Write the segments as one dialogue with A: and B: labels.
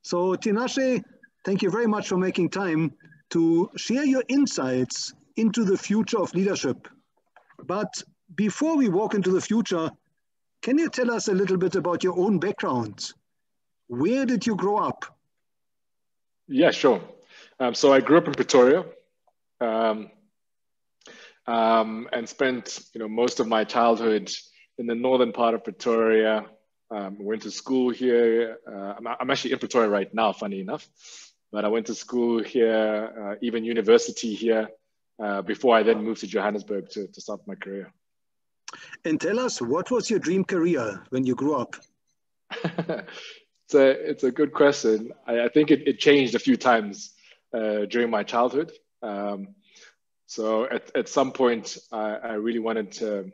A: So Tinashe, thank you very much for making time to share your insights into the future of leadership. But before we walk into the future, can you tell us a little bit about your own background? Where did you grow up?
B: Yeah, sure. So I grew up in Pretoria and spent most of my childhood in the northern part of Pretoria. Went to school here. I'm actually in Pretoria right now, funny enough, but I went to school here, even university here, before I then moved to Johannesburg to start my career.
A: And tell us, what was your dream career when you grew up?
B: It's a good question. I think it changed a few times during my childhood. So at some point, I really wanted to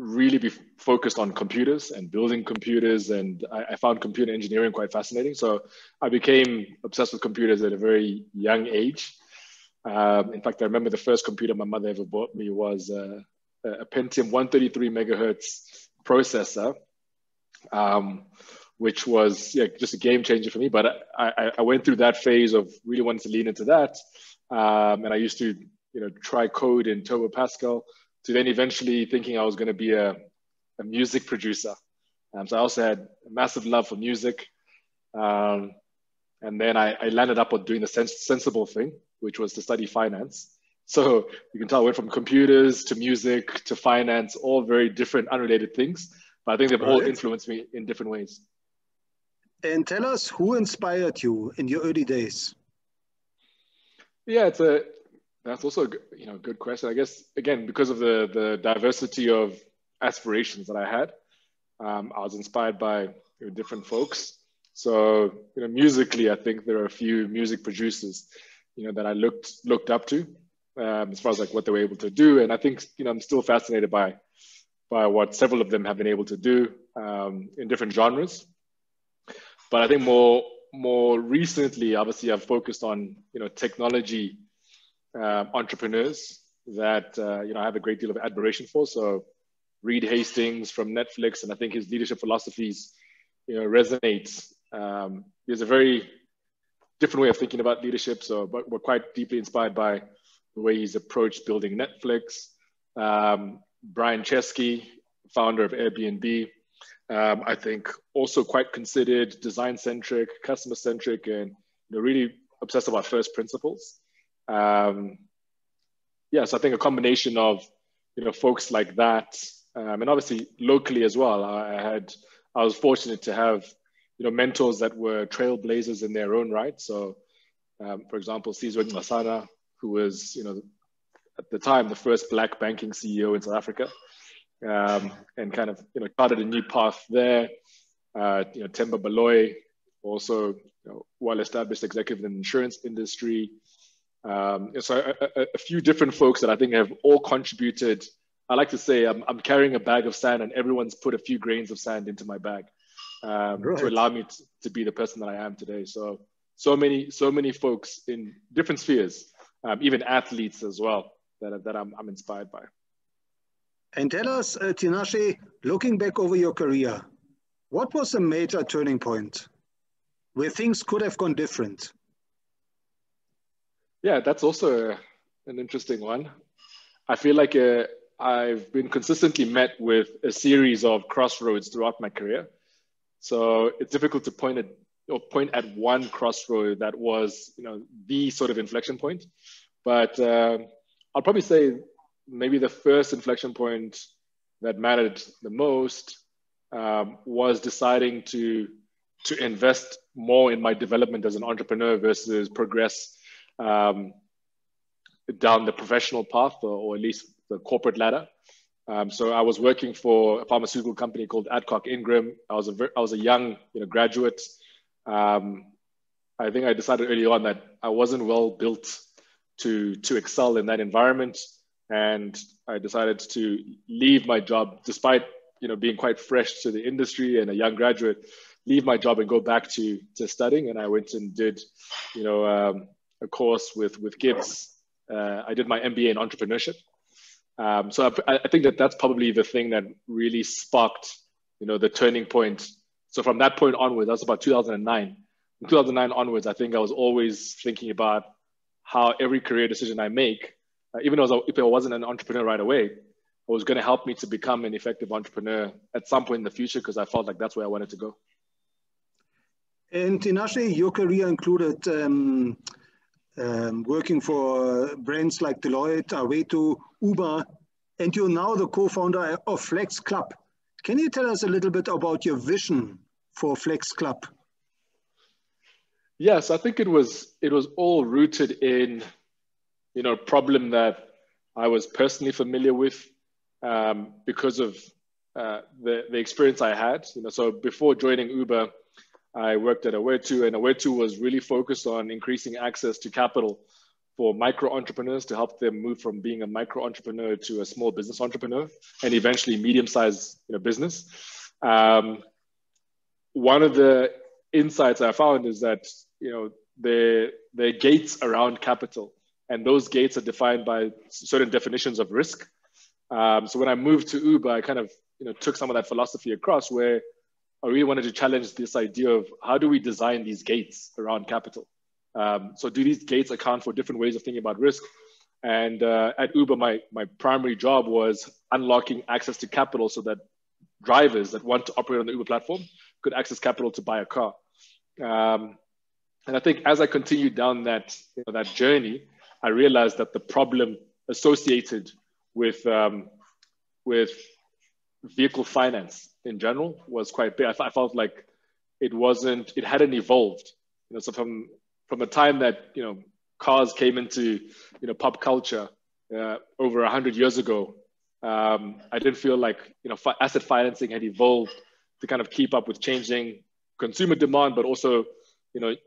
B: really be focused on computers and building computers, and I found computer engineering quite fascinating. So I became obsessed with computers at a very young age. In fact, I remember the first computer my mother ever bought me was a Pentium 133 megahertz processor, which was just a game changer for me. But I went through that phase of really wanting to lean into that. And I used to try code in Turbo Pascal, to then eventually thinking I was going to be a music producer. So I also had a massive love for music. And then I landed up on doing the sensible thing, which was to study finance. So you can tell I went from computers to music to finance, all very different, unrelated things. But I think they've all influenced me in different ways.
A: And tell us, who inspired you in your early days?
B: Yeah, that's also a good question. I guess, again, because of the diversity of aspirations that I had, I was inspired by different folks. So musically, I think there are a few music producers that I looked up to as far as like what they were able to do. And I think I'm still fascinated by what several of them have been able to do in different genres. But I think more recently, obviously, I've focused on technology entrepreneurs that I have a great deal of admiration for. So Reed Hastings from Netflix, and I think his leadership philosophies resonates. He has a very different way of thinking about leadership. So, but we're quite deeply inspired by the way he's approached building Netflix. Brian Chesky, founder of Airbnb, I think also quite considered, design-centric, customer-centric, and really obsessed about first principles. So I think a combination of folks like that, and obviously locally as well. I was fortunate to have mentors that were trailblazers in their own right. So, for example, Sizwe Nxasana, who was at the time the first Black banking CEO in South Africa. And kind of charted a new path there. Themba Baloyi, also well-established executive in the insurance industry. So a few different folks that I think have all contributed. I like to say I'm carrying a bag of sand, and everyone's put a few grains of sand into my bag to allow me to be the person that I am today. So many folks in different spheres, even athletes as well, that I'm inspired by.
A: And tell us, Tinashe, looking back over your career, what was a major turning point where things could have gone different?
B: Yeah, that's also an interesting one. I feel like I've been consistently met with a series of crossroads throughout my career. So it's difficult to point at one crossroad that was, the sort of inflection point. But I'll probably say maybe the first inflection point that mattered the most was deciding to invest more in my development as an entrepreneur versus progress down the professional path, or at least the corporate ladder. So I was working for a pharmaceutical company called Adcock Ingram. I was a young graduate. I think I decided early on that I wasn't well built to excel in that environment. And I decided to leave my job, despite being quite fresh to the industry and a young graduate, leave my job and go back to studying. And I went and did, a course with Gibbs. I did my MBA in entrepreneurship. So I think that's probably the thing that really sparked, the turning point. So from that point onwards, that's about 2009. in 2009 onwards, I think I was always thinking about how every career decision I make, even though if I wasn't an entrepreneur right away, was going to help me to become an effective entrepreneur at some point in the future, because I felt like that's where I wanted to go.
A: And Tinashe, your career included working for brands like Deloitte, Aweto, Uber, and you're now the co-founder of FlexClub. Can you tell us a little bit about your vision for FlexClub?
B: Yes, I think it was all rooted in, a problem that I was personally familiar with because of the experience I had. So before joining Uber, I worked at Aweto, and Aweto was really focused on increasing access to capital for micro entrepreneurs to help them move from being a micro entrepreneur to a small business entrepreneur, and eventually medium-sized business. One of the insights I found is that there are gates around capital, and those gates are defined by certain definitions of risk. So when I moved to Uber, I kind of took some of that philosophy across, where I really wanted to challenge this idea of how do we design these gates around capital? So do these gates account for different ways of thinking about risk? And at Uber, my primary job was unlocking access to capital so that drivers that want to operate on the Uber platform could access capital to buy a car. And I think as I continued down that journey, I realized that the problem associated with vehicle finance in general was quite big. I felt like it hadn't evolved. So from the time that cars came into pop culture over 100 years ago, I didn't feel like asset financing had evolved to kind of keep up with changing consumer demand, but also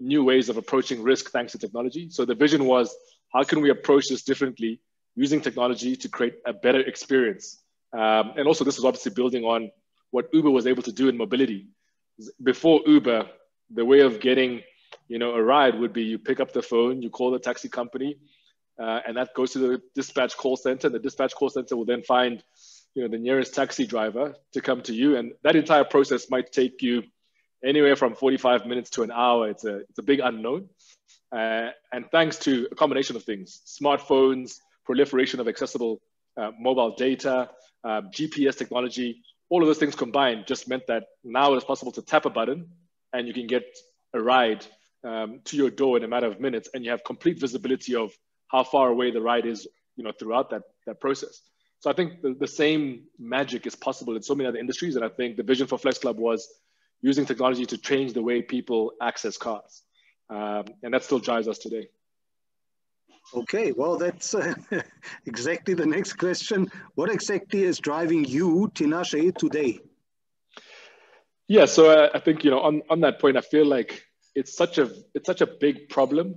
B: new ways of approaching risk thanks to technology. So the vision was, how can we approach this differently using technology to create a better experience? And also, this was obviously building on what Uber was able to do in mobility. Before Uber, the way of getting a ride would be you pick up the phone, you call the taxi company, and that goes to the dispatch call center. The dispatch call center will then find the nearest taxi driver to come to you, and that entire process might take you anywhere from 45 minutes to an hour. It's a big unknown. And thanks to a combination of things, smartphones, proliferation of accessible mobile data, GPS technology, all of those things combined just meant that now it's possible to tap a button and you can get a ride to your door in a matter of minutes, and you have complete visibility of how far away the ride is throughout that process. So I think the same magic is possible in so many other industries, and I think the vision for FlexClub was using technology to change the way people access cars. And that still drives us today.
A: Okay, well, that's exactly the next question. What exactly is driving you, Tinashe, today?
B: Yeah, so I think on that point, I feel like it's such a big problem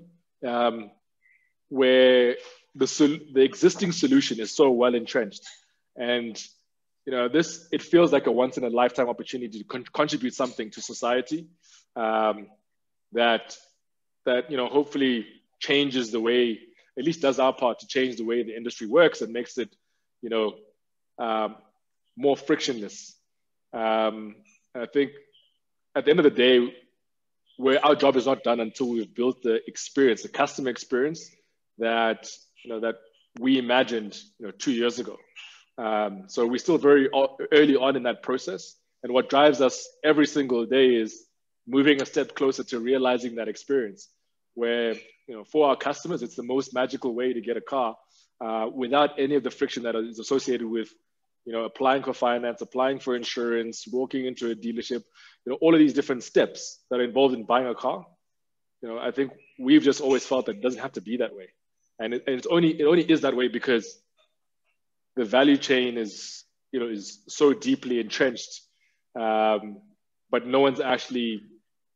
B: where the existing solution is so well entrenched, and it feels like a once in a lifetime opportunity to contribute something to society that hopefully changes the way, at least does our part to change the way the industry works and makes it, more frictionless. And I think at the end of the day, where our job is not done until we've built the experience, the customer experience that we imagined 2 years ago. So we're still very early on in that process. And what drives us every single day is moving a step closer to realizing that experience, where for our customers, it's the most magical way to get a car without any of the friction that is associated with applying for finance, applying for insurance, walking into a dealership, all of these different steps that are involved in buying a car. I think we've just always felt that it doesn't have to be that way. And it only is that way because the value chain is so deeply entrenched, but no one's actually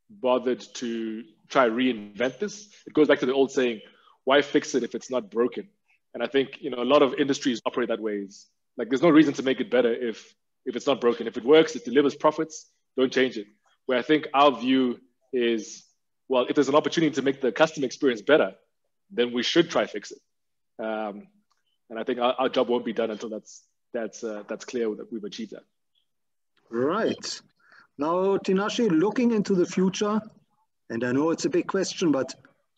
B: bothered to try reinvent this. It goes back to the old saying, why fix it if it's not broken? And I think a lot of industries operate that way. Like there's no reason to make it better if it's not broken. If it works, it delivers profits, don't change it. Where I think our view is, well, if there's an opportunity to make the customer experience better, then we should try fix it. And I think our job won't be done until that's clear that we've achieved that.
A: Right. Now, Tinashe, looking into the future, And I know it's a big question, but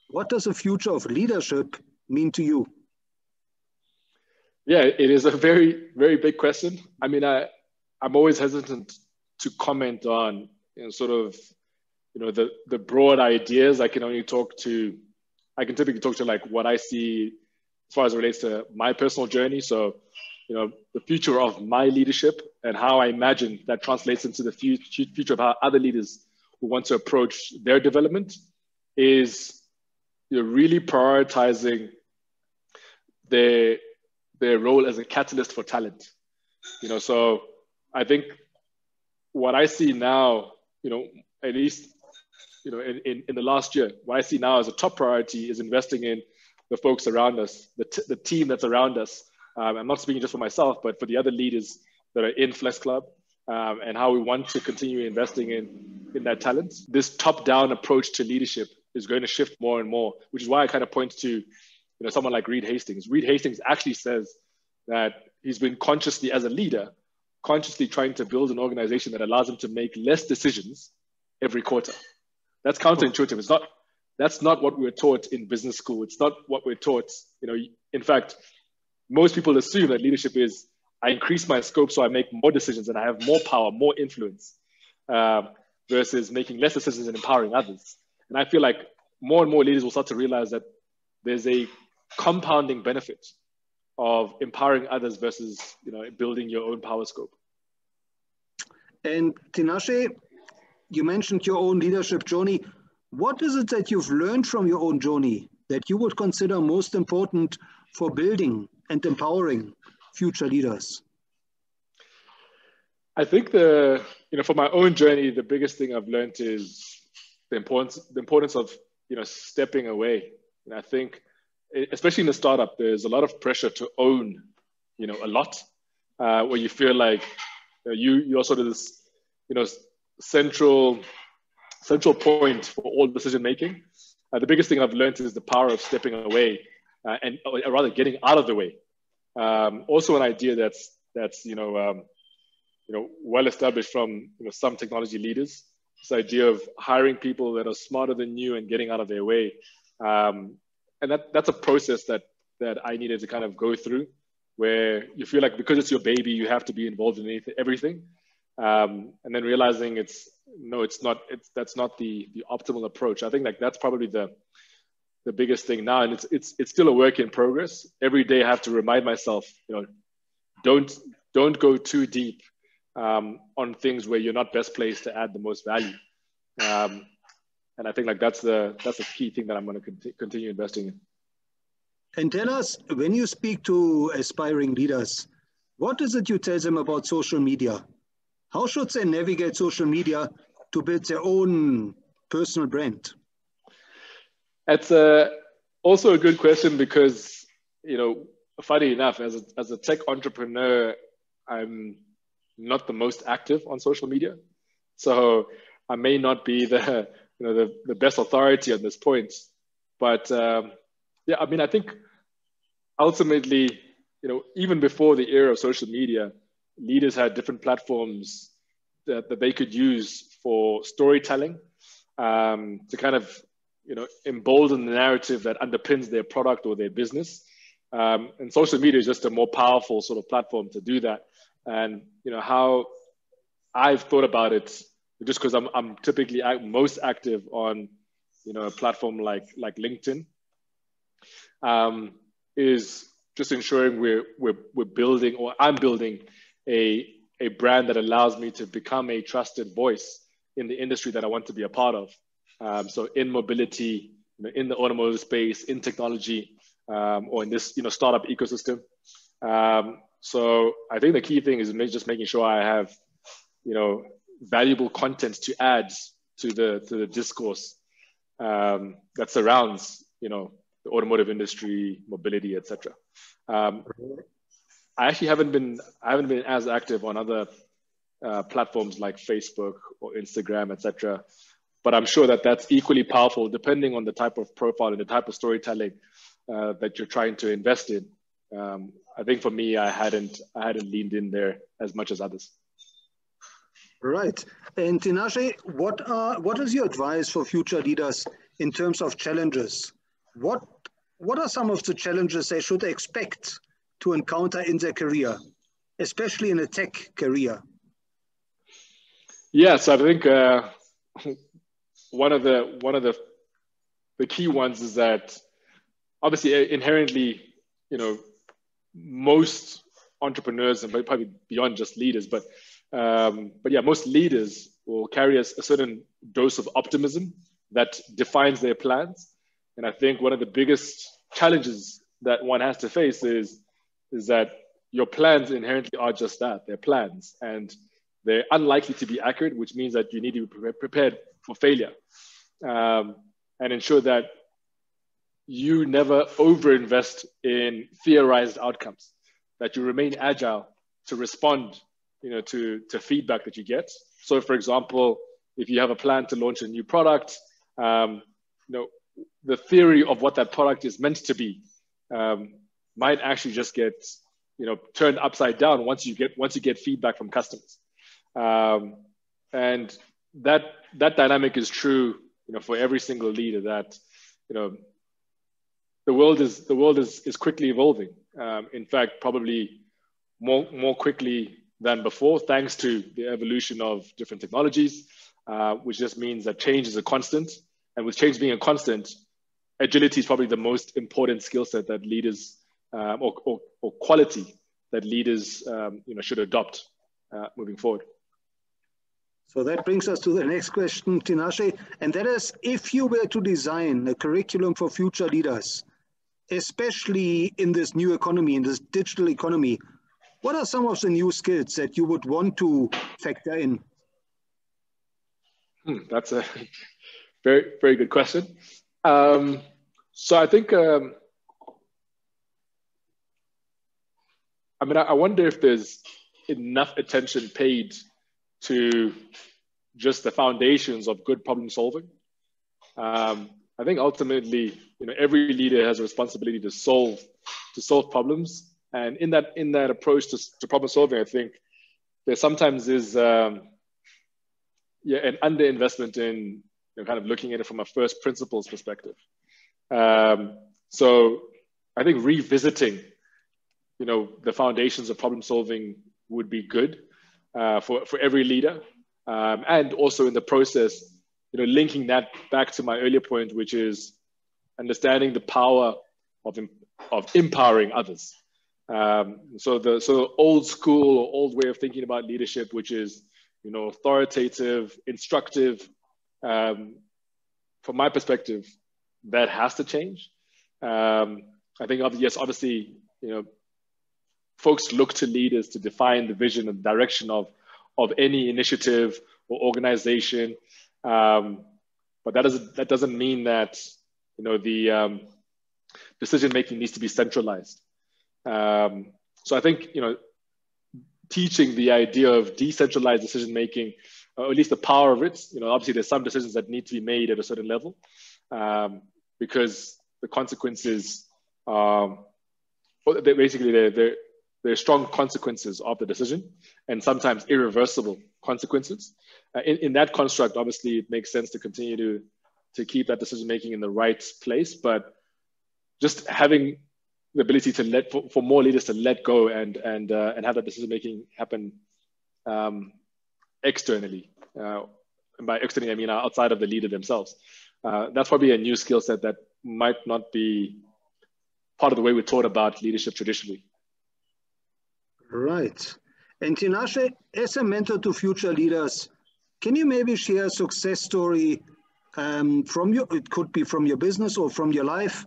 A: what does the future of leadership mean to you?
B: Yeah, it is a very, very big question. I mean, I'm always hesitant to comment on, sort of, the broad ideas. I can typically talk to like what I see as far as it relates to my personal journey. So, the future of my leadership and how I imagine that translates into the future of how other leaders who want to approach their development is, really prioritizing their role as a catalyst for talent. So I think what I see now, at least, in the last year, what I see now as a top priority is investing in the folks around us, the team that's around us. I'm not speaking just for myself, but for the other leaders that are in FlexClub, and how we want to continue investing in that talent. This top-down approach to leadership is going to shift more and more, which is why I kind of point to, someone like Reed Hastings. Reed Hastings actually says that he's been consciously, as a leader, consciously trying to build an organization that allows him to make less decisions every quarter. That's counterintuitive. That's not what we're taught in business school. It's not what we're taught. In fact, most people assume that leadership is, I increase my scope so I make more decisions and I have more power, more influence, versus making less decisions and empowering others. And I feel like more and more leaders will start to realize that there's a compounding benefit of empowering others versus, building your own power scope.
A: And Tinashe, you mentioned your own leadership journey. What is it that you've learned from your own journey that you would consider most important for building and empowering future leaders?
B: I think for my own journey, the biggest thing I've learned is the importance of, stepping away. And I think, especially in the startup, there's a lot of pressure to own, a lot, where you feel like you're sort of this, central point for all decision making. The biggest thing I've learned is the power of stepping away, or rather getting out of the way. Also, an idea that's well established from some technology leaders. This idea of hiring people that are smarter than you and getting out of their way. And that's a process that I needed to kind of go through, where you feel like because it's your baby, you have to be involved in everything. And then realizing that's not the optimal approach. I think like that's probably the biggest thing now. And it's still a work in progress. Every day I have to remind myself, don't go too deep on things where you're not best placed to add the most value. And I think like that's a key thing that I'm going to continue investing in.
A: And tell us, when you speak to aspiring leaders, what is it you tell them about social media? How should they navigate social media to build their own personal brand?
B: That's also a good question because, funny enough, as a tech entrepreneur, I'm not the most active on social media. So I may not be the best authority on this point. But I think ultimately, even before the era of social media, leaders had different platforms that they could use for storytelling, to kind of, embolden the narrative that underpins their product or their business. And social media is just a more powerful sort of platform to do that. And, how I've thought about it, just because I'm typically most active on, a platform like LinkedIn, is just ensuring we're building, or I'm building a brand that allows me to become a trusted voice in the industry that I want to be a part of. So in mobility, in the automotive space, in technology, or in this, startup ecosystem. So I think the key thing is just making sure I have, valuable content to add to the discourse that surrounds, the automotive industry, mobility, etc. I actually haven't been as active on other platforms like Facebook or Instagram, etc. But I'm sure that that's equally powerful depending on the type of profile and the type of storytelling that you're trying to invest in. I think for me, I hadn't leaned in there as much as others.
A: Right. And Tinashe, what is your advice for future leaders in terms of challenges? What what are some of the challenges they should expect to encounter in their career, especially in a tech career?
B: Yeah, so I think one of the key ones is that obviously inherently, you know, most entrepreneurs and probably beyond just leaders, but yeah, most leaders will carry a certain dose of optimism that defines their plans. And I think one of the biggest challenges that one has to face is that your plans inherently are just that, they're plans, and they're unlikely to be accurate, which means that you need to be prepared for failure, and ensure that you never overinvest in theorized outcomes, that you remain agile to respond, to feedback that you get. So, for example, if you have a plan to launch a new product, the theory of what that product is meant to be might actually just get, turned upside down once you get feedback from customers, and that dynamic is true, for every single leader. That, the world is quickly evolving. In fact, probably more quickly than before, thanks to the evolution of different technologies, which just means that change is a constant. And with change being a constant, agility is probably the most important skill set that leaders, or quality that leaders, should adopt moving forward.
A: So that brings us to the next question, Tinashe, and that is, if you were to design a curriculum for future leaders, especially in this new economy, in this digital economy, what are some of the new skills that you would want to factor in?
B: That's a very, very good question. So I think, I wonder if there's enough attention paid to just the foundations of good problem solving. I think ultimately, every leader has a responsibility to solve problems, and in that approach to problem solving, I think there sometimes is an underinvestment in kind of looking at it from a first principles perspective. So I think revisiting, the foundations of problem solving would be good for every leader, and also in the process, linking that back to my earlier point, which is understanding the power of empowering others. So the old school or old way of thinking about leadership, which is, authoritative, instructive, from my perspective, that has to change. I think, yes, obviously, folks look to leaders to define the vision and direction of any initiative or organization, but that doesn't mean that the decision making needs to be centralized. So I think teaching the idea of decentralized decision making, or at least the power of it. Obviously there's some decisions that need to be made at a certain level, because the consequences, basically there are strong consequences of the decision, and sometimes irreversible consequences. In that construct, obviously, it makes sense to continue to keep that decision making in the right place, but just having the ability to for more leaders to let go and have that decision making happen externally. And by externally, I mean outside of the leader themselves. That's probably a new skill set that might not be part of the way we're taught about leadership traditionally.
A: Right. And Tinashe, as a mentor to future leaders, can you maybe share a success story from your, it could be from your business or from your life,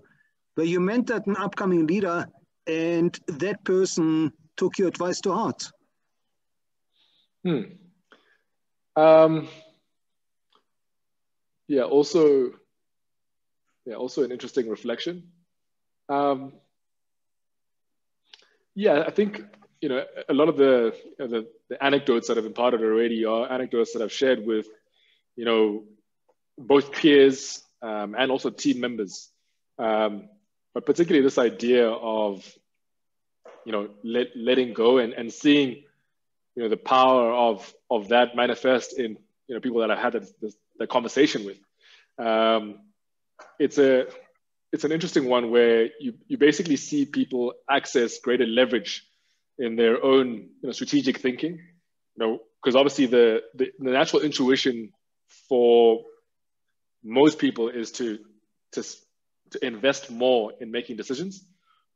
A: where you mentored an upcoming leader and that person took your advice to heart?
B: Also an interesting reflection. I think, a lot of the anecdotes that I've imparted already are anecdotes that I've shared with, both peers and also team members. But particularly this idea of, letting go and seeing the power of that manifest in, people that I've had that conversation with. It's an interesting one where you basically see people access greater leverage in their own strategic thinking, because obviously the natural intuition for most people is to invest more in making decisions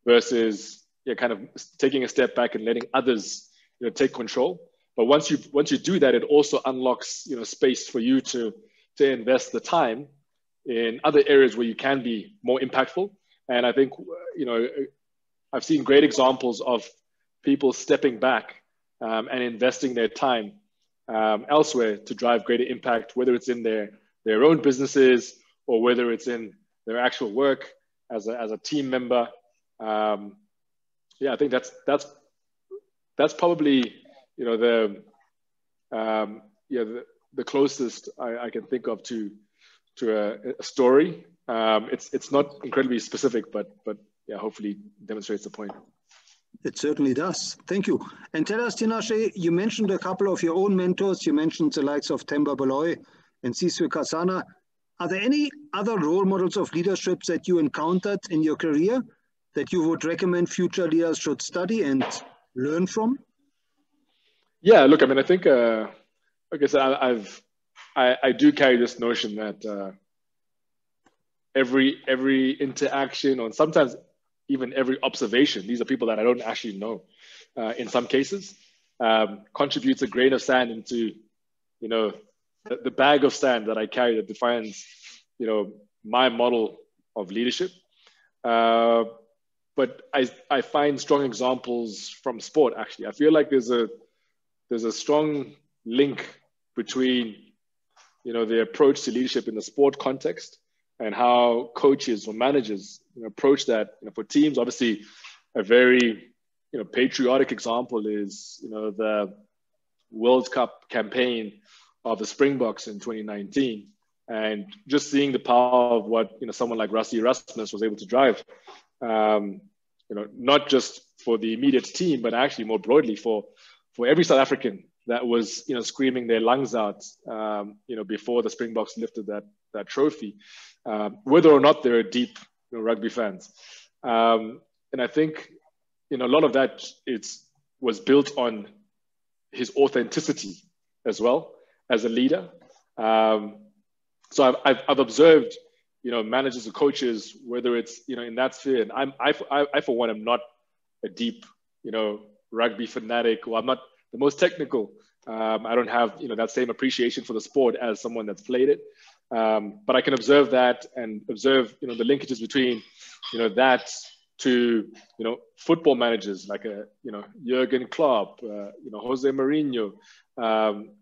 B: versus kind of taking a step back and letting others take control. But once you do that, it also unlocks space for you to invest the time in other areas where you can be more impactful. And I think I've seen great examples of people stepping back and investing their time elsewhere to drive greater impact, whether it's in their own businesses or whether it's in their actual work as a team member. I think that's probably the closest I can think of to a story. It's not incredibly specific, but hopefully demonstrates the point.
A: It certainly does. Thank you. And tell us, Tinashe, you mentioned a couple of your own mentors. You mentioned the likes of Themba Baloy and Siswe Kasana. Are there any other role models of leadership that you encountered in your career that you would recommend future leaders should study and learn from?
B: Yeah, look, I mean, I think, like I said, I do carry this notion that every interaction, or sometimes even every observation, these are people that I don't actually know in some cases, contributes a grain of sand into, the bag of sand that I carry that defines, my model of leadership. But I find strong examples from sport, actually. I feel like there's a strong link between, the approach to leadership in the sport context and how coaches or managers approach that. For teams, obviously, a very patriotic example is the World Cup campaign of the Springboks in 2019, and just seeing the power of what someone like Rassie Erasmus was able to drive. Not just for the immediate team, but actually more broadly for every South African that was screaming their lungs out before the Springboks lifted that trophy, whether or not they're deep rugby fans. And I think a lot of that was built on his authenticity as well as a leader. So I've observed managers or coaches, whether it's in that sphere, and I for one am not a deep rugby fanatic, or I'm not the most technical. I don't have that same appreciation for the sport as someone that's played it, but I can observe that and observe the linkages between that to football managers like Jurgen Klopp, Jose Mourinho.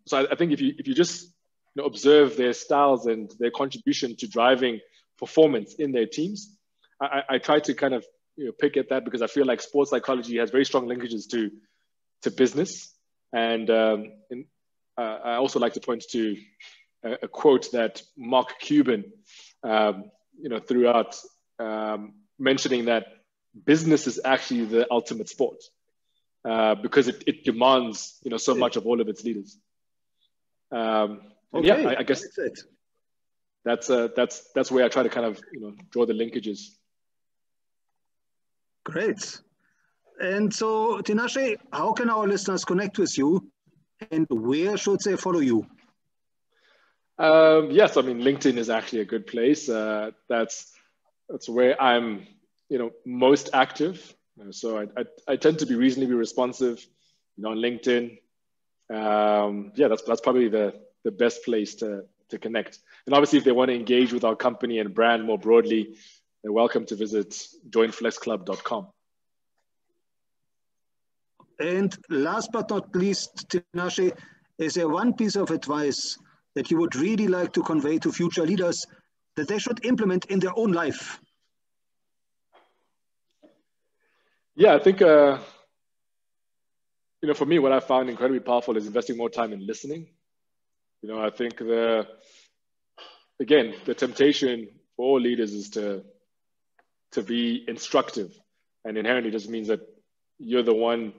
B: So I think if you just observe their styles and their contribution to driving performance in their teams, I try to kind of pick at that, because I feel like sports psychology has very strong linkages to business. And I also like to point to a quote that Mark Cuban threw out, mentioning that business is actually the ultimate sport, because it demands so much of all of its leaders.
A: Okay,
B: yeah, I guess that's where I try to kind of draw the linkages.
A: Great. And so, Tinashe, how can our listeners connect with you, and where should they follow you?
B: Yes, I mean, LinkedIn is actually a good place. That's where I'm most active. So I tend to be reasonably responsive on LinkedIn. Yeah, that's probably the best place to connect. And obviously, if they want to engage with our company and brand more broadly, they're welcome to visit joinflexclub.com.
A: And last but not least, Tinashe, is there one piece of advice that you would really like to convey to future leaders that they should implement in their own life?
B: Yeah, I think, for me, what I found incredibly powerful is investing more time in listening. I think the temptation for all leaders is to be instructive, and inherently just means that you're the one,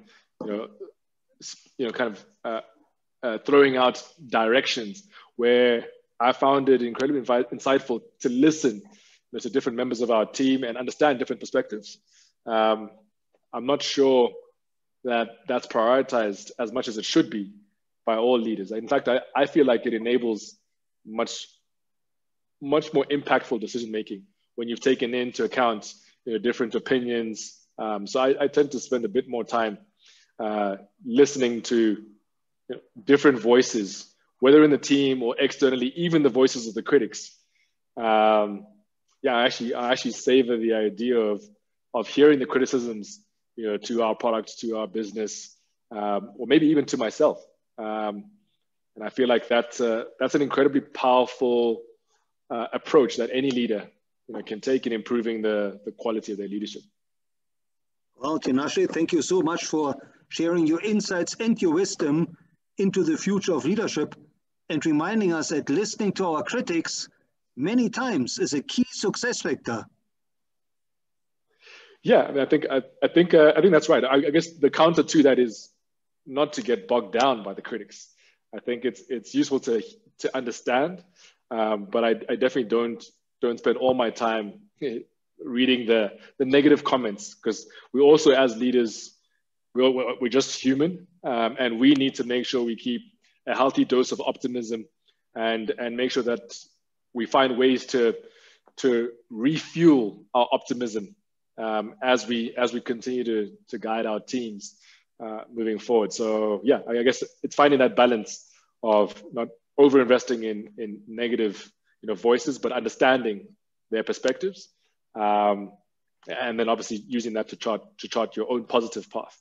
B: kind of throwing out directions where I found it incredibly insightful to listen to different members of our team and understand different perspectives. I'm not sure that that's prioritized as much as it should be by all leaders. In fact, I feel like it enables much more impactful decision making when you've taken into account different opinions. So I tend to spend a bit more time listening to different voices, whether in the team or externally, even the voices of the critics. I actually savor the idea of hearing the criticisms, to our product, to our business, or maybe even to myself. And I feel like that's an incredibly powerful approach that any leader can take in improving the quality of their leadership.
A: Well, Tinashe, thank you so much for sharing your insights and your wisdom into the future of leadership and reminding us that listening to our critics many times is a key success factor.
B: Yeah, I mean, I think that's right. I guess the counter to that is not to get bogged down by the critics. I think it's useful to understand, but I definitely don't spend all my time reading the negative comments, because we also, as leaders, we're just human, and we need to make sure we keep a healthy dose of optimism and make sure that we find ways to refuel our optimism as we continue to guide our teams moving forward. So yeah, I guess it's finding that balance of not over-investing in negative voices, but understanding their perspectives, and then obviously using that to chart your own positive path.